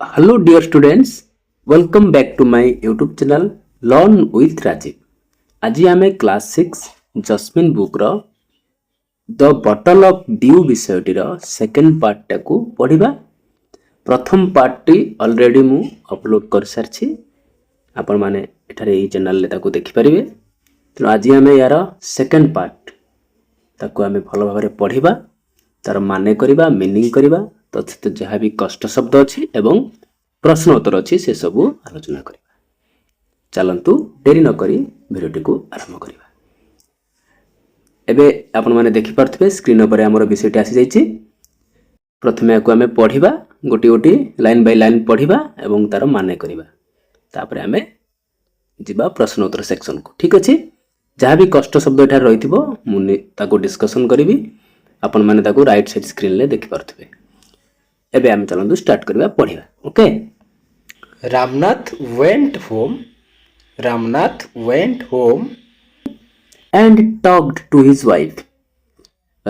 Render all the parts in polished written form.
Hello dear students, welcome back to my YouTube channel Learn with Rajiv. আজি ଆମେ class 6 Jasmine ବୁକ୍ର the bottle of dew ବିଷୟଟିର second ପାର୍ଟଟାକୁ ପଢ଼ିବା। ପ୍ରଥମ ପାର୍ଟଟି ଅଲରେଡ଼ି ମୁଁ ଅପଲୋଡ଼ କରିସାରିଛି, ଆପଣମାନେ ଏଠାରେ ଏହି ଚ୍ୟାନେଲରେ ତାକୁ ଦେଖିପାରିବେ। ତେଣୁ ଆଜି ଆମେ ୟାର ସେକେଣ୍ଡ ପାର୍ଟ ତାକୁ ଆମେ ଭଲ ଭାବରେ ପଢ଼ିବା, ତାର ମାନେ କରିବା, ମିନିଂ କରିବା, ତଥା ଯାହା ବି କଷ୍ଟ ଶବ୍ଦ ଅଛି ଏବଂ ପ୍ରଶ୍ନ ଉତ୍ତର ଅଛି ସେ ସବୁ ଆଲୋଚନା କରିବା। ଚାଲନ୍ତୁ ଡେରି ନ କରି ଭିଡ଼ିଓଟିକୁ ଆରମ୍ଭ କରିବା। ଏବେ ଆପଣମାନେ ଦେଖିପାରୁଥିବେ ସ୍କ୍ରିନ୍ ଉପରେ ଆମର ବିଷୟଟି ଆସିଯାଇଛି। ପ୍ରଥମେ ଏହାକୁ ଆମେ ପଢ଼ିବା, ଗୋଟି ଗୋଟି ଲାଇନ୍ ବାଇ ଲାଇନ୍ ପଢ଼ିବା ଏବଂ ତାର ମାନେ କରିବା। ତାପରେ ଆମେ ଯିବା ପ୍ରଶ୍ନ ଉତ୍ତର ସେକ୍ସନକୁ। ଠିକ୍ ଅଛି, ଯାହା ବି କଷ୍ଟ ଶବ୍ଦ ଏଠାରେ ରହିଥିବ ମୁଁ ତାକୁ ଡିସ୍କସନ୍ କରିବି, ଆପଣମାନେ ତାକୁ ରାଇଟ୍ ସାଇଡ୍ ସ୍କ୍ରିନ୍ରେ ଦେଖିପାରୁଥିବେ। ଏବେ ଆମେ ଚାଲନ୍ତୁ ଷ୍ଟାର୍ଟ କରିବା ପଢ଼ିବା। Okay. Ramnath went home. Ramnath went home and talked to his wife.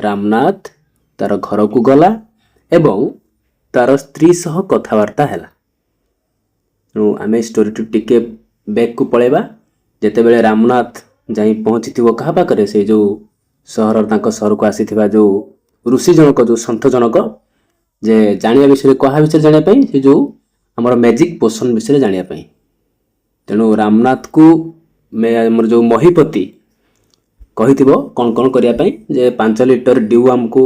Ramnath ତାର ଘରକୁ ଗଲା ଏବଂ ତାର ସ୍ତ୍ରୀ ସହ କଥାବାର୍ତ୍ତା ହେଲା। ତେଣୁ ଆମେ ଷ୍ଟୋରିଟି ଟିକେ ବ୍ୟାକ୍କୁ ପଳେଇବା। ଯେତେବେଳେ ରାମନାଥ ଯାଇ ପହଞ୍ଚିଥିବ କାହା ପାଖରେ, ସେଇ ଯେଉଁ ସହର ତାଙ୍କ ସହରକୁ ଆସିଥିବା ଯେଉଁ ଋଷି ଜଣକ, ଯେଉଁ ସନ୍ଥ ଜଣକ, ଯେ ଜାଣିବା ବିଷୟରେ, କାହା ବିଷୟରେ ଜାଣିବା ପାଇଁ, ସେ ଯେଉଁ ଆମର ମ୍ୟାଜିକ୍ ପୋସନ୍ ବିଷୟରେ ଜାଣିବା ପାଇଁ। ତେଣୁ ରାମନାଥକୁ ଆମର ଯେଉଁ ମହିପତି କହିଥିବ କ'ଣ କ'ଣ କରିବା ପାଇଁ, ଯେ 5 ଲିଟର ଡ୍ୟୁ ଆମକୁ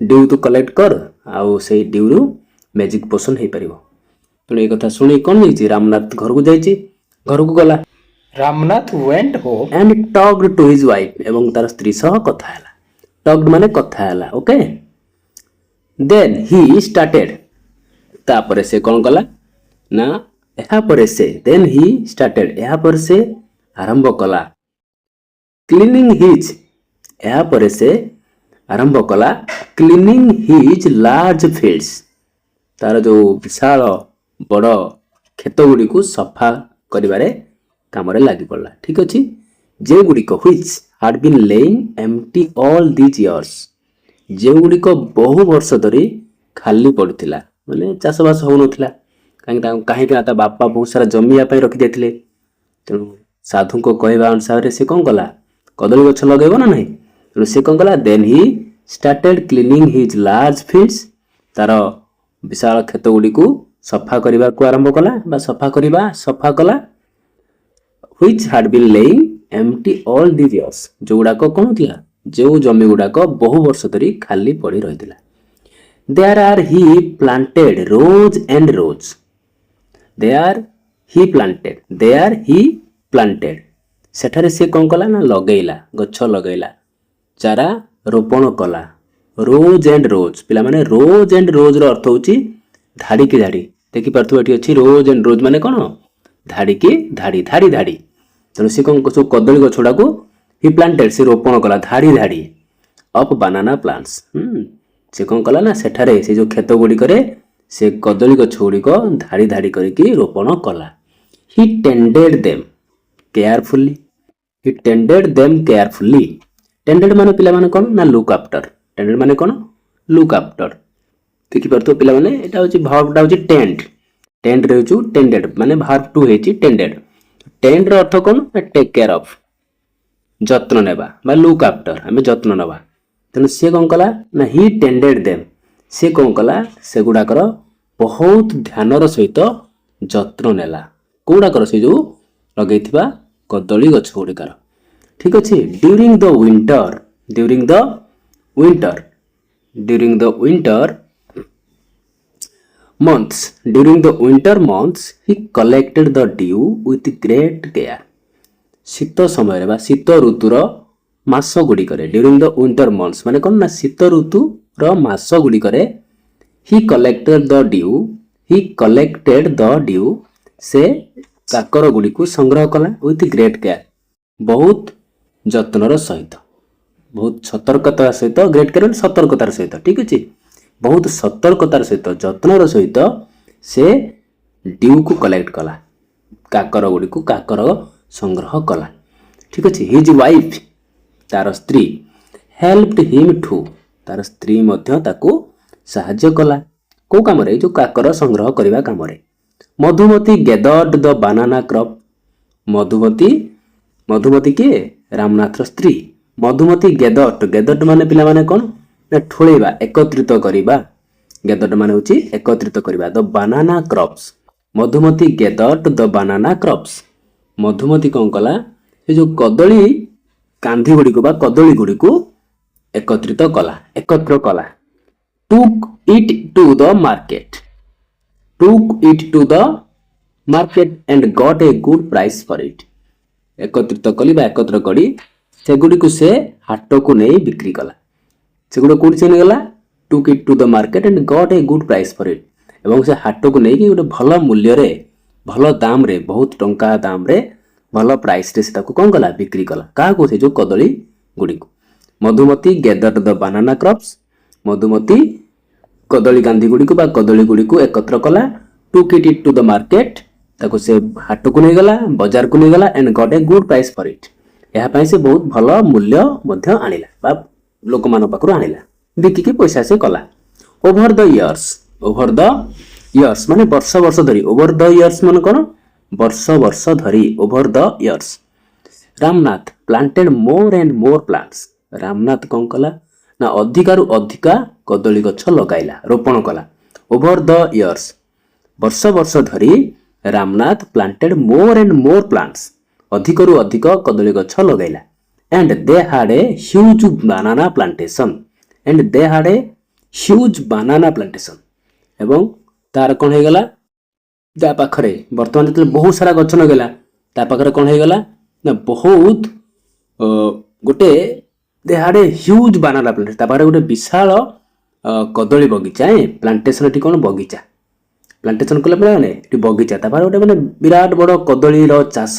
ଡ୍ୟୁ ତୁ କଲେକ୍ଟ କର, ଆଉ ସେଇ ଡ୍ୟୁରୁ ମ୍ୟାଜିକ୍ ପୋସନ୍ ହେଇପାରିବ। ତେଣୁ ଏ କଥା ଶୁଣି କ'ଣ ହେଇଛି, ରାମନାଥ ଘରକୁ ଯାଇଛି, ଘରକୁ ଗଲା। Ramnath went home and talked to his wife, ଏବଂ ତାର ସ୍ତ୍ରୀ ସହ କଥା ହେଲା। talked ମାନେ କଥା ହେଲା। ଓକେ। then he started, ତାପରେ ସେ କ'ଣ କଲା ନା, ଏହାପରେ ସେ then he started, ଏହାପରେ ସେ ଆରମ୍ଭ କଲା cleaning his, ଏହାପରେ ସେ ଆରମ୍ଭ କଲା cleaning his large fields, ତାର ଯେଉଁ ବିଶାଳ ବଡ଼ କ୍ଷେତ ଗୁଡ଼ିକୁ ସଫା କରିବାରେ କାମରେ ଲାଗି ପଡ଼ିଲା। ଠିକ୍ ଅଛି, ଯେଉଁଗୁଡ଼ିକ which had been laying empty all these years, ଯେଉଁଗୁଡ଼ିକ ବହୁ ବର୍ଷ ଧରି ଖାଲି ପଡ଼ିଥିଲା, ମାନେ ଚାଷବାସ ହେଉନଥିଲା। କାହିଁକି ନା ତା ବାପା ବହୁତ ସାରା ଜମିବା ପାଇଁ ରଖିଦେଇଥିଲେ। ତେଣୁ ସାଧୁଙ୍କ କହିବା ଅନୁସାରେ ସେ କ'ଣ କଲା, କଦଳୀ ଗଛ ଲଗାଇବ ନା ନାହିଁ। ତେଣୁ ସେ କ'ଣ କଲା, then he started cleaning his large fields, ତାର ବିଶାଳ କ୍ଷେତ ଗୁଡ଼ିକୁ ସଫା କରିବାକୁ ଆରମ୍ଭ କଲା ବା ସଫା କଲା। which had been laying empty all these years, ଯେଉଁଗୁଡ଼ାକ କ'ଣ ଥିଲା, ଯେଉଁ ଜମି ଗୁଡ଼ାକ ବହୁ ବର୍ଷ ଧରି ଖାଲି ପଡ଼ି ରହିଥିଲା। there he planted rows and rows, there he planted, ସେଠାରେ ସେ କ'ଣ କଲା ନା, ଲଗେଇଲା, ଗଛ ଲଗେଇଲା, ଚାରା ରୋପଣ କଲା। ରୋଜ୍ ଆଣ୍ଡ ରୋଜ୍, ପିଲାମାନେ ରୋଜ୍ ଆଣ୍ଡ ରୋଜ୍ର ଅର୍ଥ ହେଉଛି ଧାଡ଼ିକି ଧାଡ଼ି। ଦେଖିପାରୁଥିବ ଏଠି ଅଛି ରୋଜ୍ ଆଣ୍ଡ ରୋଜ୍ ମାନେ କ'ଣ, ଧାଡ଼ିକି ଧାଡ଼ି, ଧାଡ଼ି ଧାଡ଼ି। ତେଣୁ ସେ କ'ଣ, ସବୁ କଦଳୀ ଗଛ ଗୁଡ଼ାକୁ ହି ପ୍ଲାଣ୍ଟେଡ୍, ସେ ରୋପଣ କଲା ଧାଡ଼ି ଧାଡ଼ି ଅଫ୍ ବାନାନା ପ୍ଲାଣ୍ଟସ୍। ସେ କ'ଣ କଲା ନା, ସେଠାରେ ସେ ଯେଉଁ କ୍ଷେତ ଗୁଡ଼ିକରେ ସେ କଦଳୀ ଗଛ ଗୁଡ଼ିକ ଧାଡ଼ି ଧାଡ଼ି କରିକି ରୋପଣ କଲା। ହି ଟେଣ୍ଡେଡ୍ ଦେମ୍ କେୟାରଫୁଲି, ହି ଟେଣ୍ଡେଡ୍ ଦେମ୍ କେୟାରଫୁଲି। ଟେଣ୍ଡେଡ୍ ମାନେ ପିଲାମାନେ କ'ଣ ନା, ଲୁକ୍ ଆଫ୍ଟର। ଟେଣ୍ଡେଡ୍ ମାନେ କ'ଣ, ଲୁକ୍ ଆଫ୍ଟର। ଦେଖିପାରୁଥିବ ପିଲାମାନେ, ଏଇଟା ହେଉଛି ଭର୍ବଟା ହେଉଛି ଟେଣ୍ଡ। ଟେଣ୍ଡରେ ହେଉଛି ଟେଣ୍ଡେଡ୍, ମାନେ ଭାର୍ବ ଟୁ ହେଇଛି ଟେଣ୍ଡେଡ୍। ଟେଣ୍ଡର ଅର୍ଥ କ'ଣ, ଟେକ୍ କେୟାର ଅଫ୍, ଯତ୍ନ ନେବା ବା ଲୁକ୍ ଆଫ୍ଟର, ଆମେ ଯତ୍ନ ନେବା। ତେଣୁ ସିଏ କ'ଣ କଲା ନା, ହି ଟେଣ୍ଡେଡ୍ ଦେମ୍, ସେ କ'ଣ କଲା, ସେଗୁଡ଼ାକର ବହୁତ ଧ୍ୟାନର ସହିତ ଯତ୍ନ ନେଲା। କେଉଁଗୁଡ଼ାକର, ସେ ଯେଉଁ ଲଗେଇଥିବା କଦଳୀ ଗଛ ଗୁଡ଼ିକର। ଠିକ୍ ଅଛି। During the winter months he collected the dew with great care, ଶୀତ ସମୟରେ ବା ଶୀତ ଋତୁର ମାସ ଗୁଡ଼ିକରେ, ଡ୍ୟୁରିଂ ଦ ୱିଣ୍ଟର ମନ୍ଥସ୍ ମାନେ କ'ଣ ନା, ଶୀତ ଋତୁର ମାସ ଗୁଡ଼ିକରେ ହି କଲେକ୍ଟେଡ୍ ଦ ଡ୍ୟୁ, ସେ କାକର ଗୁଡ଼ିକୁ ସଂଗ୍ରହ କଲା। ୱିଥ୍ ଗ୍ରେଟ୍ କେୟାର, ବହୁତ ଯତ୍ନର ସହିତ, ବହୁତ ସତର୍କତାର ସହିତ, ଗ୍ରେଟ୍ କେୟାର ସତର୍କତାର ସହିତ। ଠିକ୍ ଅଛି, ବହୁତ ସତର୍କତାର ସହିତ, ଯତ୍ନର ସହିତ ସେ ଡ୍ୟୁକୁ କଲେକ୍ଟ କଲା, କାକର ଗୁଡ଼ିକୁ ସଂଗ୍ରହ କଲା। ଠିକ୍ ଅଛି। ହିଜ୍ ୱାଇଫ୍, ତାର ସ୍ତ୍ରୀ, ହେଲ୍ପଡ୍ ହିମ୍ ଟୁ, ତାର ସ୍ତ୍ରୀ ମଧ୍ୟ ତାକୁ ସାହାଯ୍ୟ କଲା। କୋଉ କାମରେ? ଏଇ ଯୋଉ କାକର ସଂଗ୍ରହ କରିବା କାମରେ। ମଧୁମତି ଗେଦର୍ଡ ଦ ବାନାନା କ୍ରପ୍। ମଧୁମତି କିଏ? ରାମନାଥର ସ୍ତ୍ରୀ। ମଧୁମତି ଗେଦର୍ଡ ମାନେ ପିଲାମାନେ କ'ଣ? ନା ଠୋଳେଇବା, ଏକତ୍ରିତ କରିବା। ଗେଦର୍ଡ ମାନେ ହଉଛି ଏକତ୍ରିତ କରିବା। ଦ ବାନାନା କ୍ରପ୍ସ। ମଧୁମତି ଗେଦର୍ଡ ଦ ବାନାନା କ୍ରପ୍ସ। ମଧୁମତି କ'ଣ କଲା? ସେ ଯୋଉ କଦଳୀ କାନ୍ଧି ଗୁଡ଼ିକୁ ବା କଦଳୀ ଗୁଡ଼ିକୁ ଏକତ୍ରିତ କଲା, ଏକତ୍ର କଲା। took it to the market and got a good price for it. ଏକତ୍ରିତ କଲି ବା ଏକତ୍ର କରି ସେଗୁଡ଼ିକୁ ସେ ହାଟକୁ ନେଇ ବିକ୍ରି କଲା। ସେଗୁଡ଼ିକ କୋଉଠି ସେ ନେଇଗଲା? took it to the market and got a good price for it. ଏବଂ ସେ ହାଟକୁ ନେଇକି ଗୋଟେ ଭଲ ମୂଲ୍ୟରେ, ଭଲ ଦାମରେ, ବହୁତ ଟଙ୍କା ଦାମରେ, ଭଲ ପ୍ରାଇସରେ ସେ ତାକୁ କ'ଣ କଲା? ବିକ୍ରି କଲା। କାହାକୁ? ସେ ଯୋଉ କଦଳୀ ଗୁଡ଼ିକୁ। ମଧୁମତି ଗେଦର୍ଡ ଦ ବାନାନା କ୍ରପ୍ସ। ମଧୁମତି କଦଳୀ କାନ୍ଧି ଗୁଡ଼ିକୁ ବା କଦଳୀ ଗୁଡ଼ିକୁ ଏକତ୍ର କଲା। took it to the market, ତାକୁ ସେ ହାଟକୁ ନେଇଗଲା, ବଜାରକୁ ନେଇଗଲା। and got a good price for it. ଏହା ପାଇଁ ସେ ବହୁତ ଭଲ ମୂଲ୍ୟ ମଧ୍ୟ ଆଣିଲା ବା ଲୋକମାନଙ୍କ ପାଖରୁ ଆଣିଲା, ବିକିକି ପଇସା ସେ କଲା। ଓଭର ଦ ଇୟର୍ସ ମାନେ ବର୍ଷ ବର୍ଷ ଧରି। ଓଭର ଦ ଇୟର୍ସ ମାନେ କ'ଣ? ବର୍ଷ ବର୍ଷ ଧରି। ଓଭର ଦ ଇୟର୍ସ ରାମନାଥ ପ୍ଲାଣ୍ଟେଡ ମୋର ଆଣ୍ଡ ମୋର ପ୍ଲାଣ୍ଟସ୍। ରାମନାଥ କ'ଣ କଲା? ନା ଅଧିକାରୁ ଅଧିକା କଦଳୀ ଗଛ ଲଗାଇଲା, ରୋପଣ କଲା। ଓଭର ଦ ଇୟର୍ସ ବର୍ଷ ବର୍ଷ ଧରି ରାମନାଥ ପ୍ଲାଣ୍ଟେଡ ମୋର ଆଣ୍ଡ ମୋର ପ୍ଲାଣ୍ଟସ୍। ଅଧିକରୁ ଅଧିକ କଦଳୀ ଗଛ ଲଗାଇଲା। and they had a huge banana plantation. ଏବଂ ତାର କ'ଣ ହେଇଗଲା? ତା ପାଖରେ ବର୍ତ୍ତମାନ ଯେତେବେଳେ ବହୁତ ସାରା ଗଛ ଲଗେଇଲା, ତା ପାଖରେ କ'ଣ ହେଇଗଲା? ନା ବହୁତ ଗୋଟେ they had a huge banana plantation. ତା ପାଖରେ ଗୋଟେ ବିଶାଳ କଦଳୀ ବଗିଚା। ପ୍ଲାଣ୍ଟେସନ ଏଠି କ'ଣ? ବଗିଚା। ପ୍ଲାଣ୍ଟେସନ କଲେ ମାନେ ଏଠି ବଗିଚା। ତା ପାଖରେ ଗୋଟେ ମାନେ ବିରାଟ ବଡ଼ କଦଳୀର ଚାଷ,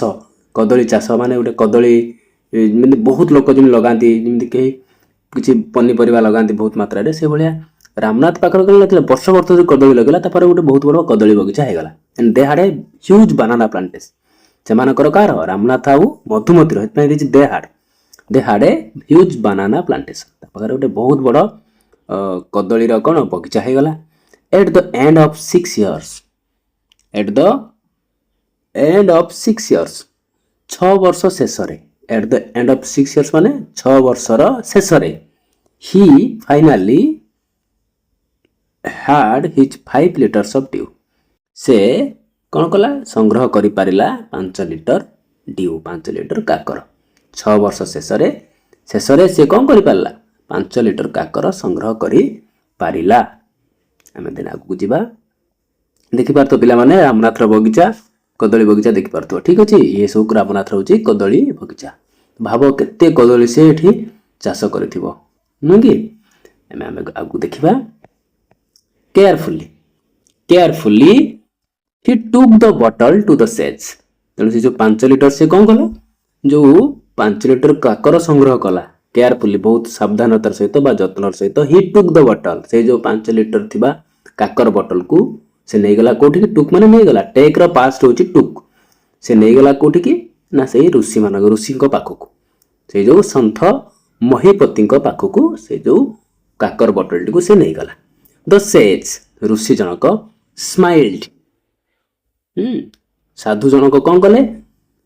କଦଳୀ ଚାଷ ମାନେ ଗୋଟେ କଦଳୀ ଯେମିତି ବହୁତ ଲୋକ ଯେମିତି ଲଗାନ୍ତି, ଯେମିତି କେହି କିଛି ପନିପରିବା ଲଗାନ୍ତି ବହୁତ ମାତ୍ରାରେ, ସେଭଳିଆ ରାମନାଥ ପାଖରେ କ'ଣ ନଥିଲା? ବର୍ଷ ବର୍ଷ ଯୋଉ କଦଳୀ ଲଗେଇଲା, ତାପରେ ଗୋଟେ ବହୁତ ବଡ଼ କଦଳୀ ବଗିଚା ହେଇଗଲା। and they had a huge banana plantation. ସେମାନଙ୍କର କାହାର? ରାମନାଥ ଆଉ ମଧୁମତିର। ସେଥିପାଇଁ ଦେଇଛି they had a huge banana plantation. ତା ପାଖରେ ଗୋଟେ ବହୁତ ବଡ଼ କଦଳୀର କ'ଣ? ବଗିଚା ହେଇଗଲା। at the end of 6 years 6 ବର୍ଷ ଶେଷରେ। at the end of 6 years ମାନେ 6 ବର୍ଷର ଶେଷରେ he finally had his 5 liters of dew. ସେ କ'ଣ କଲା? ସଂଗ୍ରହ କରିପାରିଲା 5 ଲିଟର ଡିଉ, 5 ଲିଟର କାକର। 6 ବର୍ଷ ଶେଷରେ ସେ କ'ଣ କରିପାରିଲା? 5 ଲିଟର କାକର ସଂଗ୍ରହ କରିପାରିଲା। ଆମେ ଦିନ ଆଗକୁ ଯିବା। ଦେଖିପାରୁଥିବ ପିଲାମାନେ ରାମନାଥର ବଗିଚା, କଦଳୀ ବଗିଚା ଦେଖିପାରୁଥିବ। ଠିକ ଅଛି, ଇଏ ସବୁ ରାମନାଥର ହେଉଛି କଦଳୀ ବଗିଚା। ଭାବ କେତେ କଦଳୀ ସେ ଏଠି ଚାଷ କରିଥିବ, ନୁହେଁ କି? ଆମେ ଆଗକୁ ଦେଖିବା। Carefully he took the bottle to the sage. ତେଣୁ ସେ ଯୋଉ 5 ଲିଟର ସେ କ'ଣ କଲା? ଯୋଉ 5 ଲିଟର କାକର ସଂଗ୍ରହ କଲା, କେୟାରଫୁଲି ବହୁତ ସାବଧାନତାର ସହିତ ବା ଯତ୍ନର ସହିତ he took the bottle, ସେ ଯୋଉ 5 ଲିଟର ଥିବା କାକର ବୋଟଲକୁ ସେ ନେଇଗଲା କୋଉଠିକି? ଟୁକ୍ ମାନେ ନେଇଗଲା, ଟେକ୍ ର ପାଷ୍ଟ ହେଉଛି ଟୁକ୍। ସେ ନେଇଗଲା କୋଉଠିକି? ନା ସେଇ ଋଷିଙ୍କ ପାଖକୁ, ସେଇ ଯୋଉ ସନ୍ଥ ମହିପତିଙ୍କ ପାଖକୁ ସେ ଯୋଉ କାକର ବୋଟଲଟିକୁ ସେ ନେଇଗଲା। ଦ ସେଜ୍ ଋଷି ଜଣକ ସ୍ମାଇଲ୍ଡ ସାଧୁ ଜଣକ କ'ଣ କଲେ?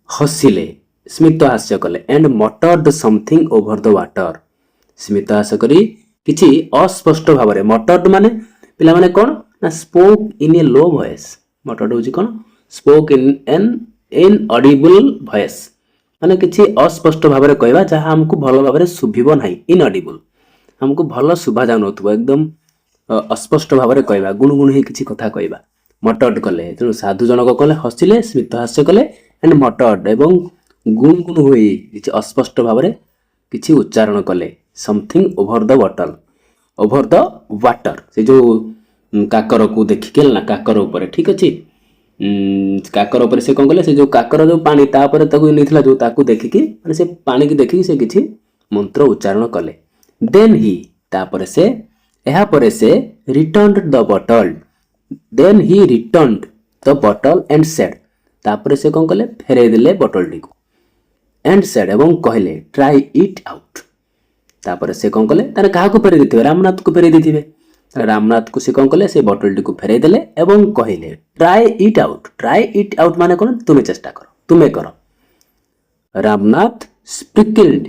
ହସିଲେ, ସ୍ମିତ ହାସ୍ୟ କଲେ। and muttered something over the water. ସ୍ମିତ ହାସ୍ୟ କରି କିଛି ଅସ୍ପଷ୍ଟ ଭାବରେ, muttered ମାନେ ପିଲାମାନେ କ'ଣ? ନା spoke in a low voice. muttered ହେଉଛି କ'ଣ? spoke in an inaudible voice, ମାନେ କିଛି ଅସ୍ପଷ୍ଟ ଭାବରେ କହିବା, ଯାହା ଆମକୁ ଭଲ ଭାବରେ ଶୁଭିବ ନାହିଁ। inaudible ଆମକୁ ଭଲ ଶୁଭା ଯାଉନଥିବ, ଏକଦମ ଅସ୍ପଷ୍ଟ ଭାବରେ କହିବା, ଗୁଣୁଗୁଣୁ ହେଇ କିଛି କଥା କହିବା। ମଟର୍ଡ କଲେ। ତେଣୁ ସାଧୁ ଜଣକ କଲେ, ହସିଲେ, ସ୍ମିତ ହାସ୍ୟ କଲେ। ଆଣ୍ଡ ମଟର୍ଡ ଏବଂ ଗୁଣୁଗୁଣୁ ହୋଇ କିଛି ଅସ୍ପଷ୍ଟ ଭାବରେ କିଛି ଉଚ୍ଚାରଣ କଲେ। ସମଥିଙ୍ଗ ଓଭର ଦ ୱାଟର, ସେ ଯୋଉ କାକରକୁ ଦେଖିକି ନା, କାକର ଉପରେ। ଠିକ ଅଛି, କାକର ଉପରେ ସେ କ'ଣ କଲେ? ସେ ଯୋଉ କାକର ଯୋଉ ପାଣି ତାପରେ ତାକୁ ନେଇଥିଲା ଯୋଉ, ତାକୁ ଦେଖିକି ମାନେ ସେ ପାଣିକି ଦେଖିକି ସେ କିଛି ମନ୍ତ୍ର ଉଚ୍ଚାରଣ କଲେ। ଦେନ୍ ହି ତାପରେ ସେ, ଏହାପରେ ସେ return the bottle. Then he returned the bottle and said, ତାପରେ ସେ କ'ଣ କଲେ? ଫେରେଇ ଦେଲେ ବଟଲଟିକୁ। and said ଏବଂ କହିଲେ, try it out। ତାପରେ ସେ କ'ଣ କଲେ? ତାର କାହାକୁ ଫେରେଇ ଦେଇଥିବେ? ରାମନାଥକୁ ଫେରେଇ ଦେଇଥିବେ। ରାମନାଥ କୁ ସେ କ'ଣ କଲେ ସେ ବଟଲଟିକୁ ଫେରାଇ ଦେଲେ ଏବଂ କହିଲେ ଟ୍ରାଏ ଇଟ୍ ଆଉଟ୍ ମାନେ କ'ଣ ତୁମେ ଚେଷ୍ଟା କର ତୁମେ କର। ରାମନାଥ ସ୍ପ୍ରିଙ୍କିଲ୍ଡ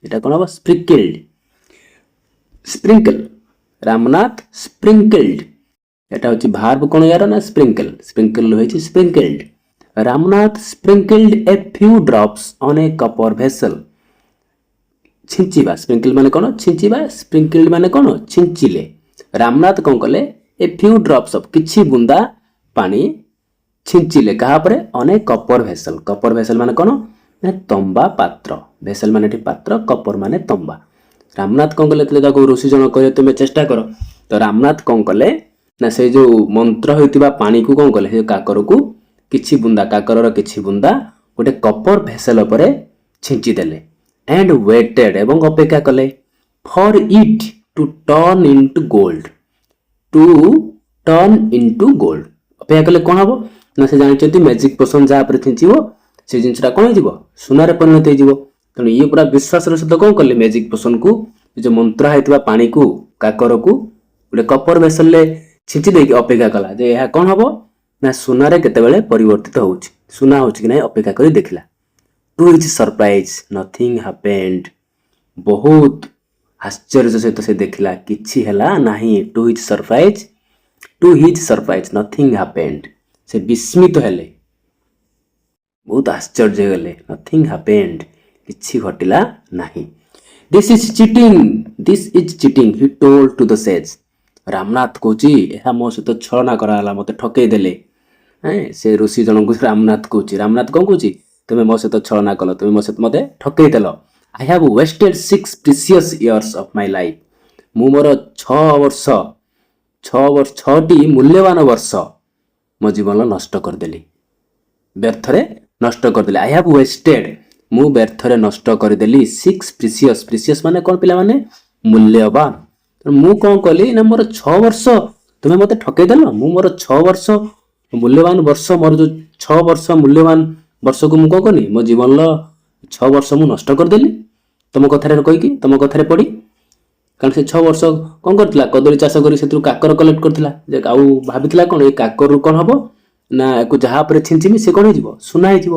ଏଟା କ'ଣ ହବ ସ୍ପ୍ରିଙ୍କଲ ରାମନାଥ ସ୍ପ୍ରିଙ୍କଲ୍ଡ এটা হচ্ছে ভার্ব কোন ইয়ার না স্প্রিঙ্কল হয়েছে sprinkled Ramnath sprinkled a few drops on a copper vessel ছিঞ্চিবা স্প্রিঙ্কল মানে কোন ছিঞ্চিবা স্প্রিঙ্কলড মানে কোন ছিঞ্চিলে রামনাথ কোন কলে এ ফিউ ড্রপস অফ কিছু বুন্দা পানি ছিঞ্চিলে কাহা পরে অন এ কপর ভেসেল মানে কোন মানে তম্বা পাত্র ভেসেল মানে এটি পাত্র কপর মানে তম্বা রামনাথ কোন কলে তাকে ঋষি জন কহে তুমি চেষ্টা কর তো রামনাথ কোন কলে ନା ସେ ଯୋଉ ମନ୍ତ୍ର ହୋଇଥିବା ପାଣିକୁ କ'ଣ କଲେ ସେ କାକରକୁ କାକରର କିଛି ବୁନ୍ଦା ଗୋଟେ କପର ଭେସେଲ ଉପରେ ଛିଞ୍ଚି ଦେଲେ ଆଣ୍ଡ ୱେଟେଡ୍ ଏବଂ ଅପେକ୍ଷା କଲେ for eat two turn into gold ଅପେକ୍ଷା କଲେ କ'ଣ ହବ ନା ସେ ଜାଣିଛନ୍ତି ମ୍ୟାଜିକ୍ ପୋସନ ଯାହା ଉପରେ ଛିଞ୍ଚିବ ସେ ଜିନିଷଟା କ'ଣ ହେଇଯିବ ସୁନାରେ ପରିଣତ ହେଇଯିବ ତେଣୁ ଇଏ ପୁରା ବିଶ୍ୱାସର ସହିତ କ'ଣ କଲେ ମ୍ୟାଜିକ୍ ପୋସନକୁ ଯୋଉ ମନ୍ତ୍ର ହେଇଥିବା ପାଣିକୁ କାକରକୁ ଗୋଟେ କପର ଭେସେଲରେ ଛିଞ୍ଚି ଦେଇକି ଅପେକ୍ଷା କଲା ଯେ ଏହା କ'ଣ ହବ ନା ସୁନାରେ କେତେବେଳେ ପରିବର୍ତ୍ତିତ ହଉଛି ସୁନା ହଉଛି କି ନାହିଁ ଅପେକ୍ଷା କରି ଦେଖିଲା ଟୁ ହିଜ୍ ସରପ୍ରାଇଜ ନଥିଙ୍ଗ ହାପେଣ୍ଡ ବହୁତ ଆଶ୍ଚର୍ଯ୍ୟ ସହିତ ସେ ଦେଖିଲା କିଛି ହେଲା ନାହିଁ ଟୁ ହିଜ୍ ସରପ୍ରାଇଜ ନଥିଙ୍ଗ ହାପେଣ୍ଡ ସେ ବିସ୍ମିତ ହେଲେ ବହୁତ ଆଶ୍ଚର୍ଯ୍ୟ ହେଲେ ନଥିଙ୍ଗ ହାପେଣ୍ଡ କିଛି ଘଟିଲା ନାହିଁ this is cheating Hi told two the sage Ramnath କହୁଛି ଏହା ମୋ ସହିତ ଛଳନା କରାଗଲା ମୋତେ ଠକେଇ ଦେଲେ ସେ ଋଷି ଜଣଙ୍କୁ ରାମନାଥ କହୁଛି ରାମନାଥ କ'ଣ କହୁଛି ତୁମେ ମୋ ସହିତ ଛଳନା କଲ ତୁମେ ମୋ ସହିତ ମୋତେ ଠକେଇ ଦେଲ I have wasted 6 precious years of my life ମୁଁ ମୋର 6ଟି ମୂଲ୍ୟବାନ ବର୍ଷ ମୋ ଜୀବନ ନଷ୍ଟ କରିଦେଲି ବ୍ୟର୍ଥରେ ନଷ୍ଟ କରିଦେଲି ଆଇ ହାଭ୍ ୱେଷ୍ଟେଡ୍ ମୁଁ ବ୍ୟର୍ଥରେ ନଷ୍ଟ କରିଦେଲି 6 ପ୍ରିସିୟସ୍ ମାନେ କ'ଣ ପିଲାମାନେ ମୂଲ୍ୟବାନ ମୁଁ କ'ଣ କଲି ନା ମୋର 6 ବର୍ଷ ତୁମେ ମୋତେ ଠକେଇ ଦେଲ ମୁଁ ମୋର 6 ବର୍ଷ ମୂଲ୍ୟବାନ ବର୍ଷ ମୋର ଯୋଉ 6 ବର୍ଷ ମୂଲ୍ୟବାନ ବର୍ଷକୁ ମୁଁ କ'ଣ କଲି ମୋ ଜୀବନର 6 ବର୍ଷ ମୁଁ ନଷ୍ଟ କରିଦେଲି ତମ କଥାରେ କହିକି ତମ କଥାରେ ପଡ଼ି କାରଣ ସେ 6 ବର୍ଷ କ'ଣ କରିଥିଲା କଦଳୀ ଚାଷ କରି ସେଥିରୁ କାକର କଲେକ୍ଟ କରିଥିଲା ଯେ ଆଉ ଭାବିଥିଲା କ'ଣ ଏଇ କାକରରୁ କ'ଣ ହବ ନା ୟାକୁ ଯାହା ଉପରେ ଛିଞ୍ଚିବି ସେ କ'ଣ ହେଇଯିବ ସୁନା ହେଇଯିବ